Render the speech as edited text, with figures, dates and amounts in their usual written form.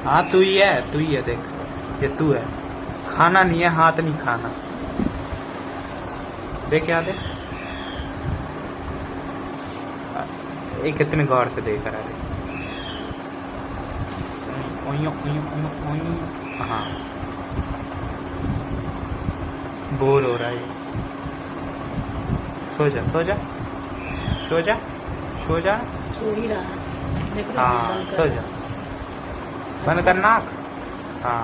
हाँ तू ही है देख, ये तू है। खाना नहीं है, हाथ नहीं खाना। देख याद है, ये कितने गौर से देख रहा है। हाँ बोर हो रहा है। सो जा सो जा सो जा सो जा। सो ही रहा है। हाँ सो जा, बंद कर नाक। हाँ